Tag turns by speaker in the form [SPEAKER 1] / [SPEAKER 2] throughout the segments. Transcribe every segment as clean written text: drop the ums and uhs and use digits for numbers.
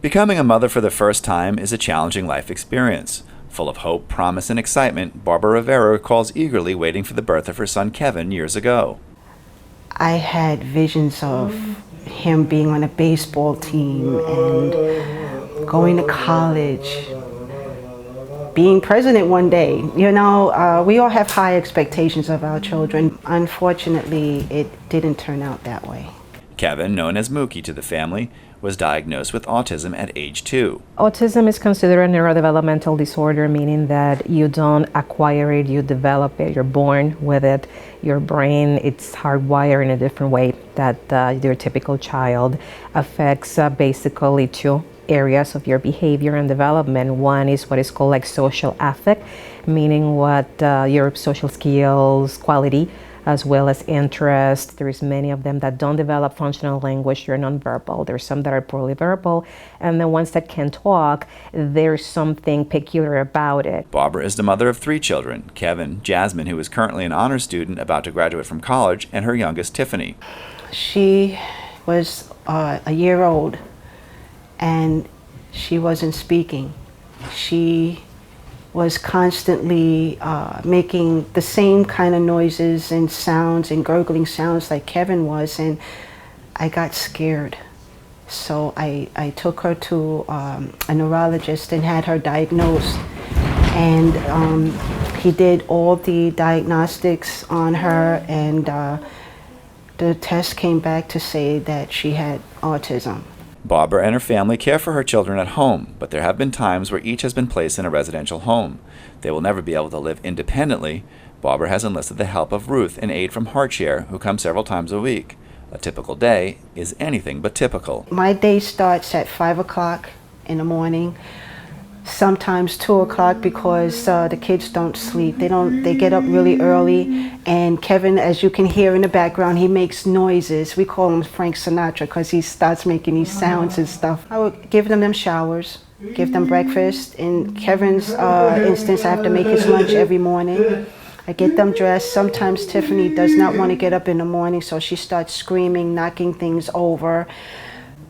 [SPEAKER 1] Becoming a mother for the first time is a challenging life experience. Full of hope, promise, and excitement, Barbara Rivera recalls eagerly waiting for the birth of her son Kevin years ago.
[SPEAKER 2] I had visions of him being on a baseball team and going to college, being president one day. You know, we all have high expectations of our children. Unfortunately, it didn't turn out that way.
[SPEAKER 1] Kevin, known as Mookie to the family, was diagnosed with autism at age 2.
[SPEAKER 3] Autism is considered a neurodevelopmental disorder, meaning that you don't acquire it, you develop it, you're born with it. Your brain, it's hardwired in a different way that your typical child. Affects basically two areas of your behavior and development. One is what is called like social affect, meaning what your social skills, quality, as well as interest. There's many of them that don't develop functional language. They're nonverbal. There's some that are poorly verbal. And the ones that can talk, there's something peculiar about it.
[SPEAKER 1] Barbara is the mother of 3 children: Kevin, Jasmine, who is currently an honors student about to graduate from college, and her youngest, Tiffany.
[SPEAKER 2] She was a year old and she wasn't speaking. She was constantly making the same kind of noises and sounds and gurgling sounds like Kevin was, and I got scared. So I took her to a neurologist and had her diagnosed, and he did all the diagnostics on her, and the test came back to say that she had autism.
[SPEAKER 1] Barbara and her family care for her children at home, but there have been times where each has been placed in a residential home. They will never be able to live independently. Barbara has enlisted the help of Ruth, an aide from HeartShare, who comes several times a week. A typical day is anything but typical.
[SPEAKER 2] My day starts at 5 o'clock in the morning, sometimes 2 o'clock, because the kids don't sleep. They get up really early, and Kevin, as you can hear in the background, he makes noises. We call him Frank Sinatra because he starts making these sounds and stuff. I would give them showers, give them breakfast. In Kevin's instance, I have to make his lunch every morning. I get them dressed. Sometimes Tiffany does not want to get up in the morning, so she starts screaming, knocking things over.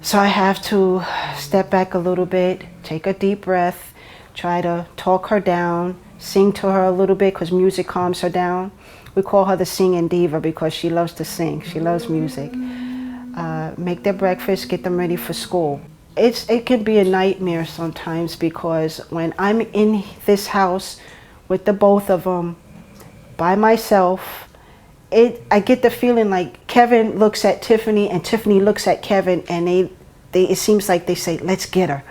[SPEAKER 2] So I have to step back a little bit, take a deep breath, try to talk her down, sing to her a little bit because music calms her down. We call her the singing diva because she loves to sing. She loves music. Make their breakfast, get them ready for school. It can be a nightmare sometimes because when I'm in this house with the both of them by myself, I get the feeling like Kevin looks at Tiffany and Tiffany looks at Kevin, and it seems like they say, let's get her,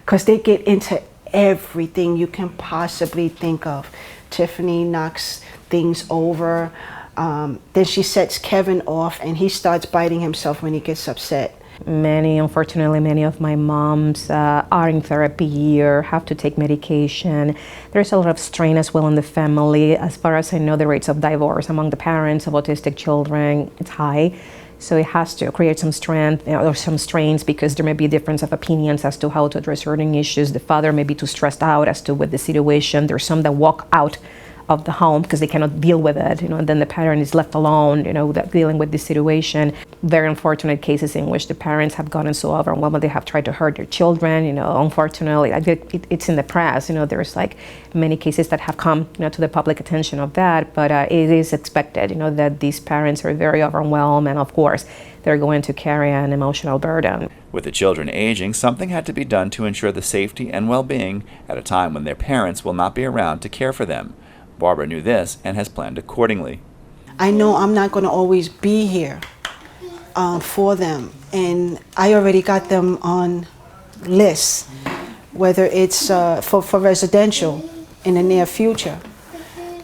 [SPEAKER 2] because they get into everything you can possibly think of. Tiffany knocks things over, then she sets Kevin off and he starts biting himself when he gets upset.
[SPEAKER 3] Unfortunately, many of my moms are in therapy or have to take medication. There's a lot of strain as well in the family. As far as I know, the rates of divorce among the parents of autistic children, it's high. So it has to create some strength or some strains because there may be a difference of opinions as to how to address certain issues. The father may be too stressed out as to with the situation. There's some that walk out of the home because they cannot deal with it, and then the parent is left alone, dealing with the situation. Very unfortunate cases in which the parents have gotten so overwhelmed they have tried to hurt their children. Unfortunately, it's in the press. There's like many cases that have come, to the public attention of that. But it is expected, that these parents are very overwhelmed, and of course, they're going to carry an emotional burden.
[SPEAKER 1] With the children aging, something had to be done to ensure the safety and well-being at a time when their parents will not be around to care for them. Barbara knew this and has planned accordingly.
[SPEAKER 2] I know I'm not going to always be here for them, and I already got them on lists, whether it's for residential in the near future.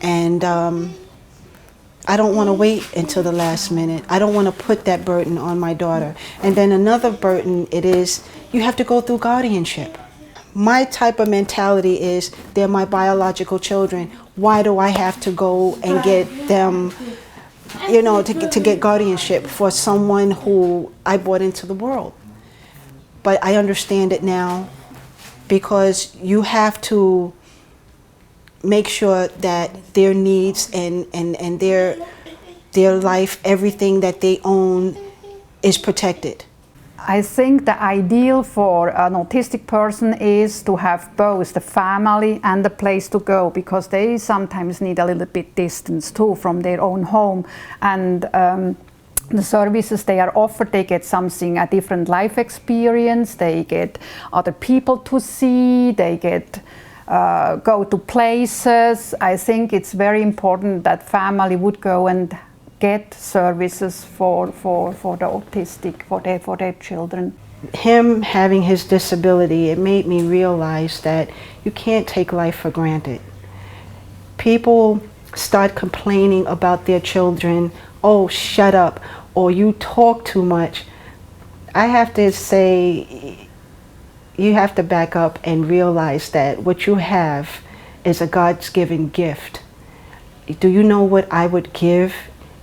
[SPEAKER 2] And I don't want to wait until the last minute. I don't want to put that burden on my daughter. And then another burden it is, you have to go through guardianship. My type of mentality is, they're my biological children. Why do I have to go and get them, to get guardianship for someone who I brought into the world? But I understand it now, because you have to make sure that their needs and their life, everything that they own, is protected.
[SPEAKER 4] I think the ideal for an autistic person is to have both the family and the place to go, because they sometimes need a little bit distance too from their own home. And the services they are offered, they get something, a different life experience, they get other people to see, they get go to places. I think it's very important that family would go and get services for the autistic, for their children.
[SPEAKER 2] Him having his disability, it made me realize that you can't take life for granted. People start complaining about their children, oh, shut up, or you talk too much. I have to say, you have to back up and realize that what you have is a God's given gift. Do you know what I would give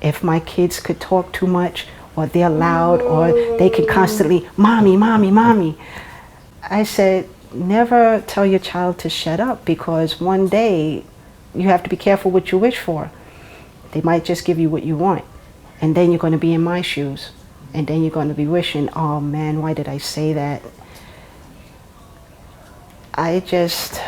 [SPEAKER 2] if my kids could talk too much, or they're loud, or they can constantly, mommy, mommy, mommy? I said, never tell your child to shut up, because one day you have to be careful what you wish for. They might just give you what you want, and then you're going to be in my shoes, and then you're going to be wishing, oh man, why did I say that? I just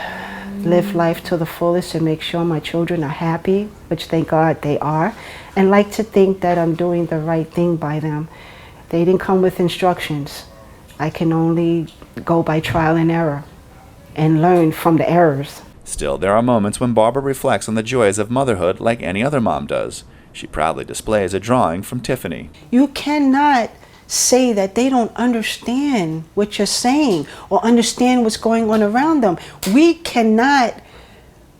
[SPEAKER 2] live life to the fullest and make sure my children are happy, which thank God they are, and like to think that I'm doing the right thing by them. They didn't come with instructions. I can only go by trial and error and learn from the errors.
[SPEAKER 1] Still, there are moments when Barbara reflects on the joys of motherhood like any other mom does. She proudly displays a drawing from Tiffany.
[SPEAKER 2] You cannot say that they don't understand what you're saying or understand what's going on around them. We cannot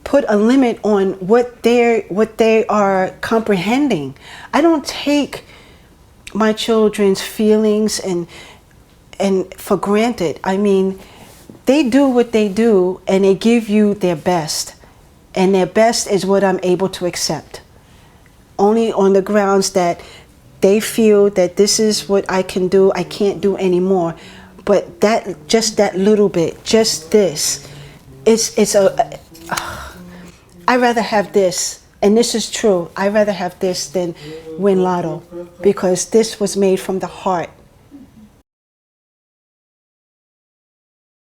[SPEAKER 2] put a limit on what they are comprehending. I don't take my children's feelings and for granted. I mean, they do what they do and they give you their best, and their best is what I'm able to accept, only on the grounds that they feel that this is what I can do, I can't do anymore. But that, just that little bit, just this, I'd rather have this, and this is true, I'd rather have this than win lotto, because this was made from the heart.